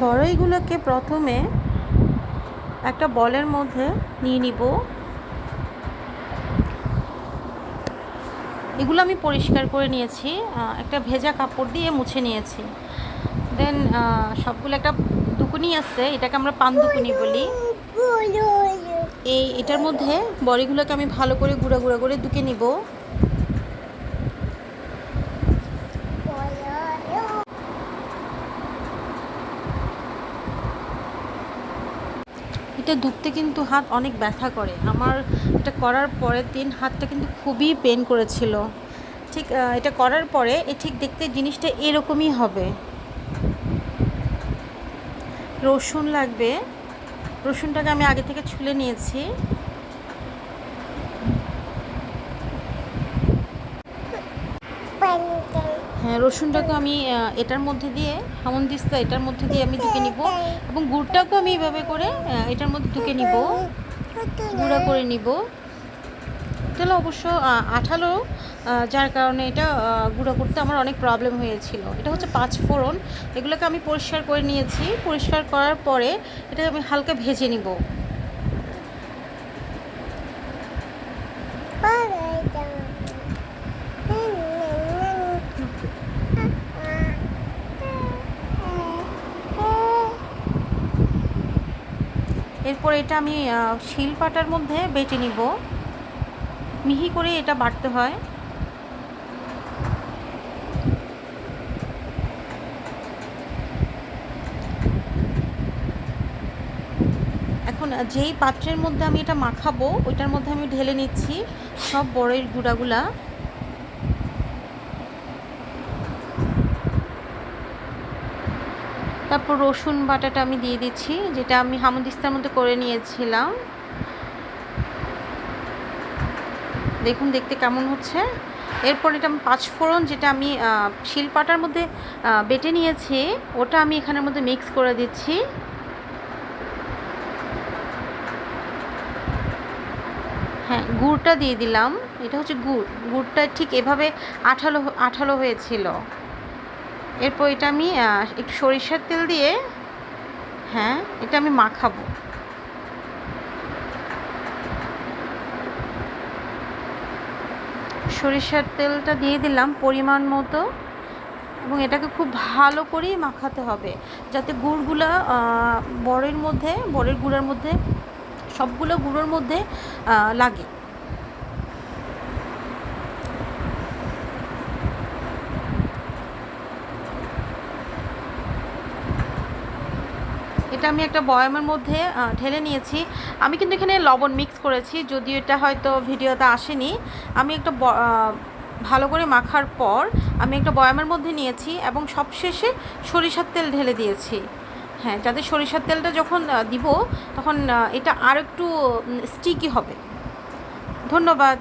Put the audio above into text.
বড়ইগুলোকে প্রথমে একটা বলের মধ্যে নিয়ে নিব। এগুলো আমি পরিষ্কার করে নিয়েছি, একটা ভেজা কাপড় দিয়ে মুছে নিয়েছি। দেন সবগুলো একটা দুকুনি আছে, এটাকে আমরা পান দুকুনি বলি। এটার মধ্যে বড়িগুলোকে আমি ভালো করে গুঁড়া গুঁড়া করে দুকে নিব। এটা ধুতে কিন্তু হাত অনেক ব্যথা করে। আমার এটা করার পরের দিন হাতটা কিন্তু খুবই পেন করেছিল। ঠিক এটা করার পরে ঠিক দেখতে জিনিসটা এরকমই হবে। রসুন লাগবে, রসুনটাকে আমি আগে থেকে ছুলে নিয়েছি। হ্যাঁ, রসুনটাকে আমি এটার মধ্যে দিয়ে, হামনদিস্তা এটার মধ্যে দিয়ে আমি ঢুকে নিব, এবং গুড়টাকেও আমি এভাবে করে এটার মধ্যে ঢুকে নিব, গুঁড়া করে নিব। তাহলে অবশ্য আঠালো, যার কারণে এটা গুঁড়ো করতে আমার অনেক প্রবলেম হয়েছিল। এটা হচ্ছে 5 ফোড়ন, এগুলোকে আমি পরিষ্কার করে নিয়েছি। পরিষ্কার করার পরে এটাকে আমি হালকা ভেজে নিব। এরপর এটা আমি শিলপাটার মধ্যে বেটে নিব। মিহি করে এটা বাটতে হয়। এখন যেই পাত্রের মধ্যে আমি এটা মাখাবো ওইটার মধ্যে আমি ঢেলে নিচ্ছি সব বড়ির গুঁড়াগুলা। তারপর রসুন বাটাটা আমি দিয়ে দিচ্ছি, যেটা আমি হামদিস্তার মধ্যে করে নিয়েছিলাম। দেখুন দেখতে কেমন হচ্ছে। এরপর এটা আমি 5 ফোড়ন, যেটা আমি শিলপাটার মধ্যে বেটে নিয়েছি, ওটা আমি এখানের মধ্যে মিক্স করে দিচ্ছি। হ্যাঁ, গুড়টা দিয়ে দিলাম। এটা হচ্ছে গুড়, গুড়টা ঠিক এভাবে আঠালো আঠালো হয়েছিল। এরপর এটা আমি একটু সরিষার তেল দিয়ে, হ্যাঁ, এটা আমি মাখাবো। সরিষার তেলটা দিয়ে দিলাম পরিমাণ মতো, এবং এটাকে খুব ভালো করেই মাখাতে হবে, যাতে গুড়গুলা বড়ির মধ্যে, বড়ির গুঁড়ার মধ্যে, সবগুলো গুঁড়োর মধ্যে লাগে। এটা আমি একটা বয়ামের মধ্যে ঢেলে নিয়েছি। আমি কিন্তু এখানে লবণ মিক্স করেছি, যদিও এটা হয়তো ভিডিওতে আসেনি। আমি একটা ভালো করে মাখার পর আমি একটা বয়ামের মধ্যে নিয়েছি, এবং সবশেষে সরিষার তেল ঢেলে দিয়েছি। হ্যাঁ, যাতে সরিষার তেলটা যখন দিব তখন এটা আর একটু স্টিকি হবে। ধন্যবাদ।